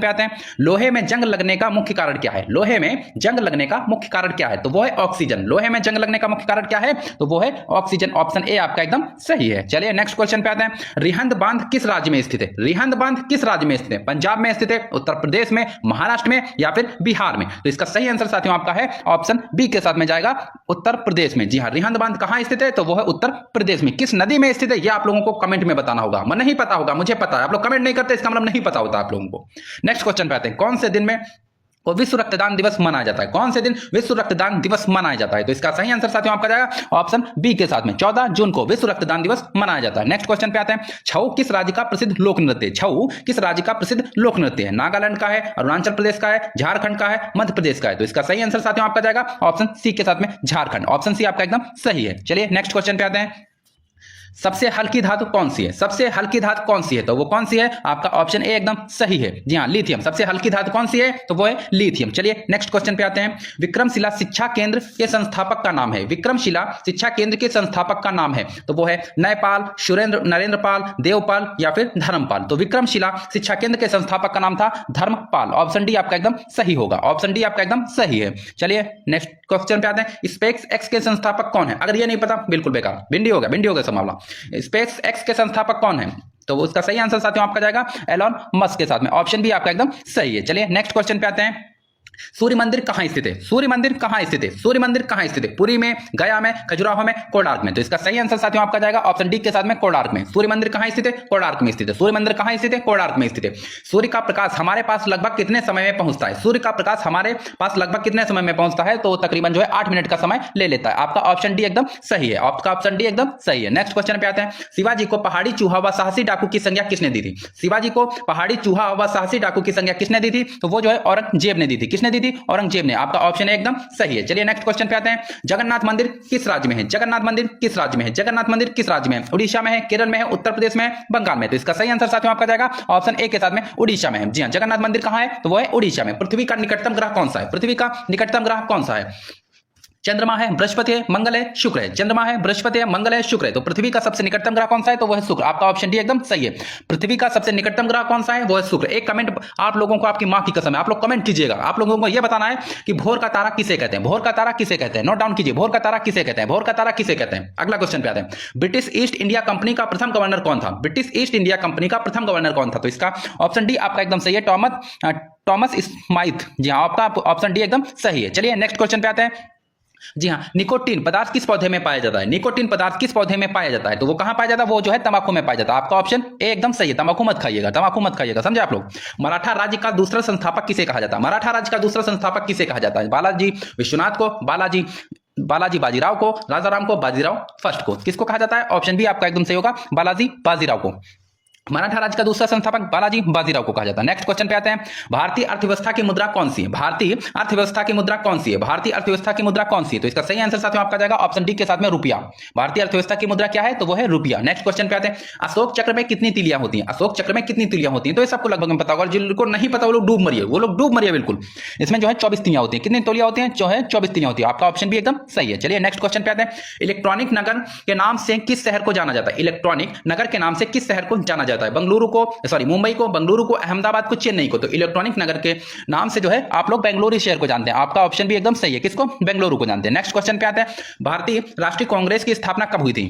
पे आते हैं, लोहे में जंग लगने का मुख्य कारण क्या है? लोहे में जंग लगने का मुख्य कारण क्या है? तो वो है ऑक्सीजन। लोहे में जंग लगने का मुख्य कारण क्या है? तो वो है ऑक्सीजन। ऑप्शन ए आपका एकदम सही है। चलिए नेक्स्ट क्वेश्चन पे आते हैं, रिहंद बांध किस राज्य में स्थित है? रिहंद बांध किस राज्य में स्थित है? पंजाब में स्थित है, उत्तर प्रदेश में, महाराष्ट्र में या फिर बिहार में? तो इसका सही आंसर साथियों आपका है ऑप्शन बी के साथ में जाएगा, उत्तर प्रदेश में। जी हाँ, रिहंद बांध कहां स्थित है? तो वो है उत्तर प्रदेश में। किस नदी में स्थित है यह आप लोगों को कमेंट में बताना होगा। मैं नहीं पता होगा, मुझे पता है, आप लोग कमेंट नहीं करते इसका मतलब नहीं पता होता आप लोगों को। नेक्स्ट क्वेश्चन पे आते हैं, कौन से दिन में को विश्व रक्तदान दिवस मनाया जाता है? कौन से दिन विश्व रक्तदान दिवस मनाया जाता है? तो इसका सही आंसर साथियों आपका जाएगा ऑप्शन बी के साथ में, 14 जून को विश्व रक्तदान दिवस मनाया जाता है। नेक्स्ट क्वेश्चन पे आते हैं, छऊ किस राज्य का प्रसिद्ध लोक नृत्य है? छऊ किस राज्य का प्रसिद्ध लोक नृत्य है? नागालैंड का है, अरुणाचल प्रदेश का है, झारखंड का है, मध्य प्रदेश का है? तो इसका सही आंसर साथियों आपका जाएगा ऑप्शन सी के साथ में, झारखंड। ऑप्शन सी आपका एकदम सही है। चलिए नेक्स्ट क्वेश्चन पे आते हैं, सबसे हल्की धातु कौन सी है? सबसे हल्की धातु कौन सी है? तो वो कौन सी है? आपका ऑप्शन ए एकदम सही है। जी हाँ, लिथियम। सबसे हल्की धातु कौन सी है? तो वो है लिथियम। चलिए नेक्स्ट क्वेश्चन पे आते हैं, विक्रमशिला शिक्षा केंद्र के संस्थापक का नाम है? विक्रमशिला शिक्षा केंद्र के संस्थापक का नाम है तो वो है नयपाल, सुरेंद्र, नरेंद्रपाल, देवपाल या फिर धर्मपाल? तो विक्रमशिला शिक्षा केंद्र के संस्थापक का नाम था धर्मपाल। ऑप्शन डी आपका एकदम सही होगा। ऑप्शन डी आपका एकदम सही है। चलिए नेक्स्ट क्वेश्चन पे आते हैं, स्पेस एक्स के संस्थापक कौन है? अगर ये नहीं पता बिल्कुल बेकार, भिंडी हो गया सब मामला। स्पेस एक्स के संस्थापक कौन है? तो उसका सही आंसर साथियों आपका जाएगा एलॉन मस्क के साथ में। ऑप्शन बी आपका एकदम सही है। चलिए नेक्स्ट क्वेश्चन पे आते हैं, सूर्य मंदिर कहां स्थित है? सूर्य मंदिर कहां स्थित है? सूर्य मंदिर कहां स्थित है? पुरी में, गया में, खजुराहो में, कोणार्क में? तो इसका सही आंसर साथियों आपका जाएगा ऑप्शन डी के साथ में, कोणार्क में। सूर्य मंदिर कहां स्थित है? कोणार्क में स्थित है। सूर्य मंदिर कहां स्थित है? कोणार्क में स्थित है। सूर्य का प्रकाश हमारे पास लगभग कितने समय में पहुंचता है? सूर्य का प्रकाश हमारे पास लगभग कितने समय में पहुंचता है? तो तकरीबन जो है 8 मिनट का समय ले लेता है। आपका ऑप्शन डी एकदम सही है। आपका ऑप्शन डी एकदम सही है। नेक्स्ट क्वेश्चन पे आते हैं, शिवाजी को पहाड़ी चूहा व साहसी डाकू की संज्ञा किसने दी थी? शिवाजी को पहाड़ी चूहा व साहसी डाकू की संज्ञा किसने दी थी? तो वो जो है औरंगजेब ने दी थी। किसने दी थी? औरंगजेब। आपका ऑप्शन एकदम सही है। चलिए नेक्स्ट क्वेश्चन पे आते हैं, जगन्नाथ मंदिर किस राज्य में है? जगन्नाथ मंदिर किस राज्य में है? जगन्नाथ मंदिर किस राज्य में है? उड़ीसा में है, केरल में है, उत्तर प्रदेश में है, बंगाल में? तो इसका सही आंसर साथियों आपका जाएगा ऑप्शन ए के साथ में, उड़ीसा में है। जी हां, जगन्नाथ मंदिर कहां है? तो वो है उड़ीसा में। पृथ्वी का निकटतम ग्रह कौन सा है? पृथ्वी का निकटतम ग्रह कौन सा है? चंद्रमा है, बृहस्पति है, मंगल है, शुक्र है? चंद्रमा है, बृहस्पति है, मंगल है, शुक्र है? तो पृथ्वी का सबसे निकटतम ग्रह कौन सा है? तो वो है शुक्र। आपका ऑप्शन डी एकदम सही है। पृथ्वी का सबसे निकटतम ग्रह कौन सा है? वो है शुक्र। एक कमेंट आप लोगों को, आपकी मां की कसम है, आप लोग कमेंट कीजिएगा। आप लोगों को यह बताना है कि भोर का तारा किसे कहते हैं? भोर का तारा किसे कहते हैं? नोट डाउन कीजिए, भोर का तारा किसे कहते हैं? भोर का तारा किसे कहते हैं? अगला क्वेश्चन पे आते हैं, ब्रिटिश ईस्ट इंडिया कंपनी का प्रथम गवर्नर कौन था? ब्रिटिश ईस्ट इंडिया कंपनी का प्रथम गवर्नर कौन था? तो इसका ऑप्शन डी आपका एकदम सही है, टॉमस स्माइथ। जी हां, आपका ऑप्शन डी एकदम सही है। चलिए नेक्स्ट क्वेश्चन पे आते हैं, जी हां, निकोटीन पदार्थ किस पौधे में पाया जाता है? निकोटीन पदार्थ किस पौधे में पाया जाता है? तो वो कहां पाया जाता है? वो जो है तंबाकू में पाया जाता है। आपका ऑप्शन ए एकदम सही है। तंबाकू मत खाइएगा, तंबाकू मत खाइएगा, समझे आप लोग। मराठा राज्य का दूसरा संस्थापक किसे कहा जाता है? मराठा राज्य का दूसरा संस्थापक किसे कहा जाता है? बालाजी विश्वनाथ को, बालाजी बाजीराव को, राजाराम को, बाजीराव फर्स्ट को? किसको कहा जाता है? ऑप्शन बी आपका एकदम सही होगा, बालाजी बाजीराव को। मराठा राज्य का दूसरा संस्थापक बालाजी बाजीराव को कहा जाता है। नेक्स्ट क्वेश्चन पे आते हैं, भारतीय अर्थव्यवस्था की मुद्रा कौन सी है? भारतीय अर्थव्यवस्था की मुद्रा कौन सी है? भारतीय अर्थव्यवस्था की मुद्रा कौन सी है? तो इसका सही आंसर साथियों आपका जाएगा ऑप्शन डी के साथ में, रुपया। भारतीय अर्थव्यवस्था की मुद्रा क्या है? तो वो है रुपया। नेक्स्ट क्वेश्चन पे आते हैं, अशोक चक्र में कितनी तीलियां होती हैं? अशोक चक्र में कितनी तीलियां होती हैं? तो ये सबको लगभग पता होगा, जिनको नहीं पता वो लोग डूब मरिए, वो लोग डूब मरिए बिल्कुल। इसमें जो है 24 तीलियां होती हैं। कितनी तोलियां होती हैं? जो है 24 तीलियां होती है। आपका ऑप्शन भी एकदम सही है। चलिए नेक्स्ट क्वेश्चन पे आते हैं, इलेक्ट्रॉनिक नगर के नाम से किस शहर को जाना जाता है? इलेक्ट्रॉनिक नगर के नाम से किस शहर को जाना जाता है? बंगलुरु को, सॉरी मुंबई को, बंगलुरु को, अहमदाबाद को, चेन्नई को? तो इलेक्ट्रॉनिक नगर के नाम से जो है आप लोग बेंगलुरु शहर को जानते हैं। आपका ऑप्शन भी एकदम सही है। किसको? बेंगलुरु को जानते हैं। नेक्स्ट क्वेश्चन पे आते हैं, भारतीय राष्ट्रीय कांग्रेस की स्थापना कब हुई थी?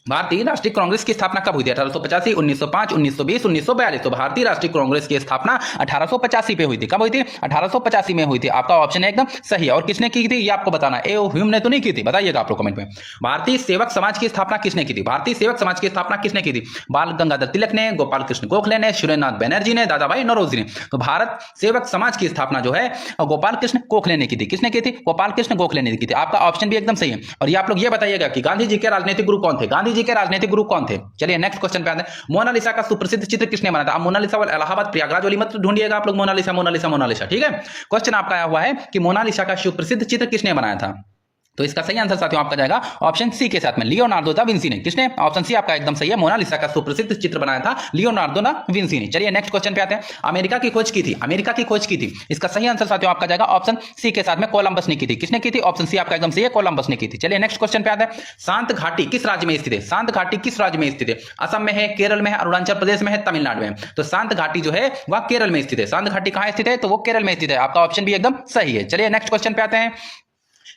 भारतीय राष्ट्रीय कांग्रेस की स्थापना कब हुई थी? 1885, 1905, 1920, 1942? तो भारतीय राष्ट्रीय कांग्रेस की स्थापना 1885 पे हुई थी। कब हुई थी? 1885 में हुई थी। आपका ऑप्शन है एकदम सही है। और किसने की थी ये आपको बताना है। ह्यूम ने तो नहीं की थी, बताइएगा आप लोग कमेंट में। भारतीय सेवक समाज की स्थापना किसने की थी? भारतीय सेवक समाज की स्थापना किसने की थी? बाल गंगाधर तिलक ने, गोपाल कृष्ण गोखले ने, सुरेंद्रनाथ बनर्जी ने, दादा भाई नौरोजी ने? तो भारत सेवक समाज की स्थापना जो है गोपाल कृष्ण गोखले ने की थी। किसने की थी? गोपाल कृष्ण गोखले ने की थी। आपका ऑप्शन भी एकदम सही है। और ये आप लोग ये बताइएगा कि गांधी जी के राजनीतिक गुरु कौन थे? गांधी जी के राजनीतिक गुरु कौन थे? चलिए नेक्स्ट क्वेश्चन पे आते हैं, मोनालिसा का सुप्रसिद्ध चित्र किसने बनाया था? आप मोनालिसा वाला इलाहाबाद प्रयागराज वाली मत ढूंढिएगा आप लोग, मोनालिसा मोनालिसा मोनालिसा, ठीक है। क्वेश्चन आपका आया हुआ है कि मोनालिसा का सुप्रसिद्ध चित्र किसने बनाया था? तो इसका सही आंसर साथियों आपका जाएगा ऑप्शन सी के साथ में लियोनार्दो दा विंसी ने। किसने? ऑप्शन सी आपका एकदम सही है, मोनालिसा का सुप्रसिद्ध चित्र बनाया था लियोनार्दो दा विंसी ने। चलिए नेक्स्ट क्वेश्चन पे आते हैं। अमेरिका की खोज की थी, अमेरिका की खोज की थी, इसका सही आंसर साथियों आपका जाएगा ऑप्शन सी के साथ में कोलंबस ने की थी। किसने की थी? ऑप्शन सी आपका एकदम सही है, कोलंबस ने की थी। चलिए नेक्स्ट क्वेश्चन पे आते हैं। शांत घाटी किस राज्य में स्थित है? शांत घाटी किस राज्य में स्थित है? असम में है, केरल में है, अरुणाचल प्रदेश में है, तमिलनाडु में। तो शांत घाटी जो है वह केरल में स्थित है। शांत घाटी कहां स्थित है? तो वो केरल में स्थित है। आपका ऑप्शन भी एकदम सही है। चलिए नेक्स्ट क्वेश्चन पे आते हैं।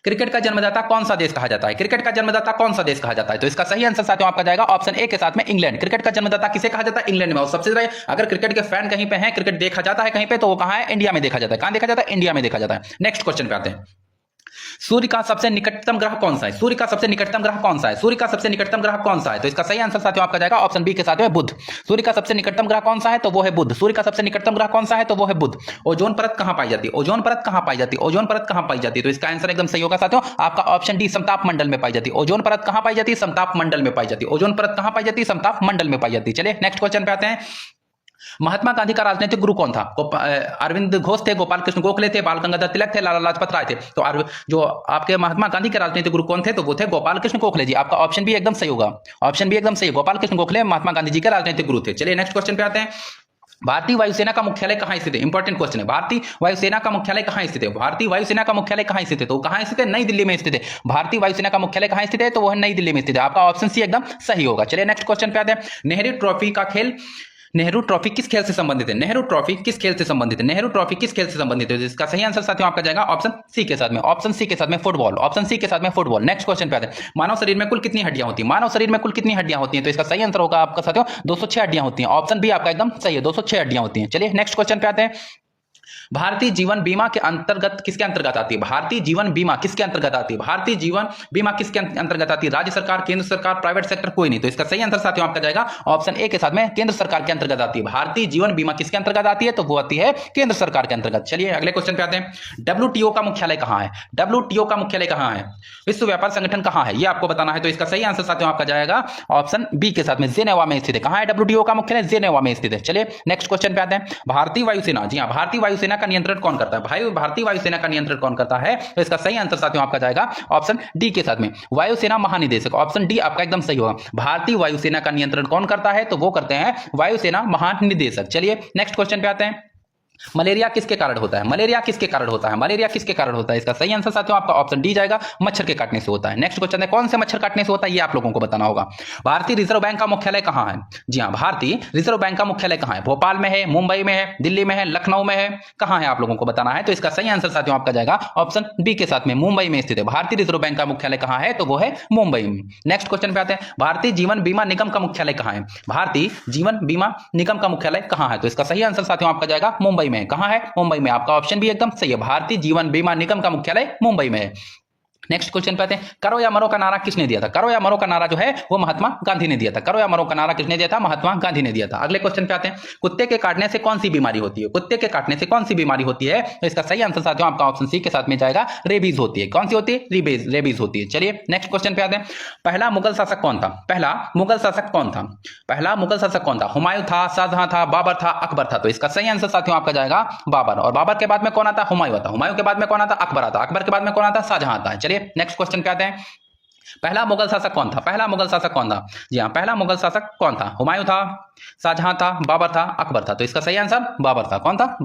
क्रिकेट का जन्मदाता कौन सा देश कहा जाता है? क्रिकेट का जन्मदाता कौन सा देश कहा जाता है? तो इसका सही आंसर साथियों आपका जाएगा ऑप्शन ए के साथ में इंग्लैंड। क्रिकेट का जन्मदाता किसे कहा जाता है? इंग्लैंड में। और सबसे ज्यादा अगर क्रिकेट के फैन कहीं पे हैं, क्रिकेट देखा जाता है कहीं पे, तो वो कहां है? इंडिया में देखा जाता है। कहां देखा जाता है? इंडिया में देखा जाता है। नेक्स्ट क्वेश्चन पे आते हैं। सूर्य का सबसे निकटतम ग्रह कौन सा है? सूर्य का सबसे निकटतम ग्रह कौन सा है? सूर्य का सबसे निकटतम ग्रह कौन सा है? तो इसका सही आंसर साथियों आपका जाएगा ऑप्शन बी के साथ में बुध। सूर्य का सबसे निकटतम ग्रह कौन सा है? तो वो है बुध। सूर्य का सबसे निकटतम ग्रह कौन सा है? तो वो है बुध। ओजोन परत कहां पाई जाती है? ओजोन परत कहां पाई जाती है? ओजोन परत कहां पाई जाती है? तो इसका आंसर एकदम सही होगा साथियों आपका ऑप्शन डी, समताप मंडल में पाई जाती है। ओजोन परत कहां पाई जाती है? समताप मंडल में पाई जाती है। ओजोन परत कहां पाई जाती है? समताप मंडल में पाई जाती है। चलिए नेक्स्ट क्वेश्चन पे आते हैं। महात्मा गांधी का राजनीतिक गुरु कौन था? अरविंद घोष थे, गोपाल कृष्ण गोखले थे, बाल गंगाधर तिलक थे, लाला लाजपत राय थे। तो जो आपके महात्मा गांधी के राजनीतिक गुरु कौन थे? तो वो थे गोपाल कृष्ण गोखले जी। आपका ऑप्शन भी एकदम सही होगा। ऑप्शन भी एकदम सही, गोपाल कृष्ण गोखले महात्मा गांधी जी के राजनीतिक गुरु थे। चलिए नेक्स्ट क्वेश्चन पे आते हैं। भारतीय वायुसेना का मुख्यालय कहां स्थित है? इंपॉर्टेंट क्वेश्चन है। भारतीय वायुसेना का मुख्यालय कहां स्थित है? भारतीय वायुसेना का मुख्यालय कहां स्थित है? तो कहां स्थित है? नई दिल्ली में स्थित है। भारतीय वायुसेना का मुख्यालय कहां स्थित है? तो वह नई दिल्ली में स्थित है। आपका ऑप्शन सी एकदम सही होगा। चलिए नेक्स्ट क्वेश्चन पे आते हैं। नेहरू ट्रॉफी का खेल, नेहरू ट्रॉफी किस खेल से संबंधित है? नेहरू ट्रॉफी किस खेल से संबंधित है? नेहरू ट्रॉफी किस खेल से संबंधित है? इसका सही आंसर साथियों आपका जाएगा ऑप्शन सी के साथ में। ऑप्शन सी के साथ में फुटबॉल। ऑप्शन सी के साथ में फुटबॉल। नेक्स्ट क्वेश्चन पे आते हैं। मानव शरीर में कुल कितनी हड्डियां होती हैं? मानव शरीर में कुल कितनी हड्डियां होती हैं? तो इसका सही आंसर होगा आपका साथियों 206 हड्डियां होती हैं। ऑप्शन बी आपका एकदम सही है, 206 हड्डियां होती हैं। चलिए नेक्स्ट क्वेश्चन पे आते हैं। भारतीय जीवन बीमा के अंतर्गत किसके अंतर्गत आती है? भारतीय जीवन बीमा किसके अंतर्गत आती है? भारतीय जीवन बीमा किसके अंतर्गत आती है? राज्य सरकार, केंद्र सरकार, प्राइवेट सेक्टर, कोई नहीं। तो इसका सही आंसर साथियों आपका जाएगा ऑप्शन ए के साथ में केंद्र सरकार के अंतर्गत आती है। भारतीय जीवन बीमा किसके अंतर्गत आती है? तो वो आती है केंद्र सरकार के अंतर्गत। चलिए अगले क्वेश्चन पे आते हैं। डब्ल्यूटीओ का मुख्यालय कहां है? डब्ल्यूटीओ का मुख्यालय कहां है? विश्व व्यापार संगठन कहां है? ये आपको बताना है। तो इसका सही आंसर साथियों आपका जाएगा ऑप्शन बी के साथ में जेनेवा में स्थित है। कहां है डब्ल्यूटीओ का मुख्यालय? जेनेवा में स्थित है। चलिए नेक्स्ट क्वेश्चन पे आते हैं। भारतीय वायुसेना, जी हां, भारतीय वायुसेना का नियंत्रण कौन करता है? भाई भारतीय वायुसेना का नियंत्रण कौन करता है? तो इसका सही आंसर साथियों आपका जाएगा ऑप्शन डी के साथ में वायुसेना महानिदेशक। ऑप्शन डी आपका एकदम सही होगा। भारतीय वायुसेना का नियंत्रण कौन करता है? तो वो करते हैं वायुसेना महानिदेशक। चलिए नेक्स्ट क्वेश्चन पे आते हैं। मलेरिया किसके कारण होता है? मलेरिया किसके कारण होता है? मलेरिया किसके कारण होता है? इसका सही आंसर साथियों आपका ऑप्शन डी जाएगा, मच्छर के काटने से होता है। नेक्स्ट क्वेश्चन है, कौन से मच्छर काटने से होता है? ये आप लोगों को बताना होगा। भारतीय रिजर्व बैंक का मुख्यालय कहां है? जी हां, भारतीय रिजर्व बैंक का मुख्यालय कहां है? भोपाल में है, मुंबई में है, दिल्ली में है, लखनऊ में है, कहां है आप लोगों को बताना है। तो इसका सही आंसर साथियों आपका जाएगा ऑप्शन बी के साथ में मुंबई में स्थित है। भारतीय रिजर्व बैंक का मुख्यालय कहां है? तो वो है मुंबई में। नेक्स्ट क्वेश्चन पे आते हैं। भारतीय जीवन बीमा निगम का मुख्यालय कहां है? भारतीय जीवन बीमा निगम का मुख्यालय कहां है? तो इसका सही आंसर साथियों आपका जाएगा मुंबई में। कहां है? मुंबई में। आपका ऑप्शन भी एकदम सही है, भारतीय जीवन बीमा निगम का मुख्यालय मुंबई में है। नेक्स्ट क्वेश्चन पे आते हैं। करो या मरो का नारा किसने दिया था? करो या मरो का नारा जो है वो महात्मा गांधी ने दिया था। करो या मरो का नारा किसने दिया था? महात्मा गांधी ने दिया था। अगले क्वेश्चन पे आते हैं। कुत्ते के काटने से कौन सी बीमारी होती है? कुत्ते के काटने से कौन सी बीमारी होती है? तो इसका सही आंसर साथियों आपका ऑप्शन सी के साथ में जाएगा रेबीज होती है। कौन सी होती है? रेबीज होती है। चलिए नेक्स्ट क्वेश्चन पे आते हैं। पहला मुगल शासक कौन था? पहला मुगल शासक कौन था? पहला मुगल शासक कौन था? हुमायूं था, शाहजहां था, बाबर था, अकबर था। तो इसका सही आंसर साथियों आपका जाएगा बाबर। और बाबर के बाद में कौन आता? हुमायूं आता। हुमायूं के बाद में कौन आता? अकबर आता। अकबर के बाद में कौन आता? शाहजहां आता है। चलिए नेक्स्ट क्वेश्चन पे आते हैं। पहला मुगल शासक कौन था? पहला मुगल शासक कौन था? जी हां, पहला मुगल शासक कौन था? हुमायूं था, शाहजहां था, बाबर था, अकबर था। तो इसका सही आंसर बाबर था। कौन था?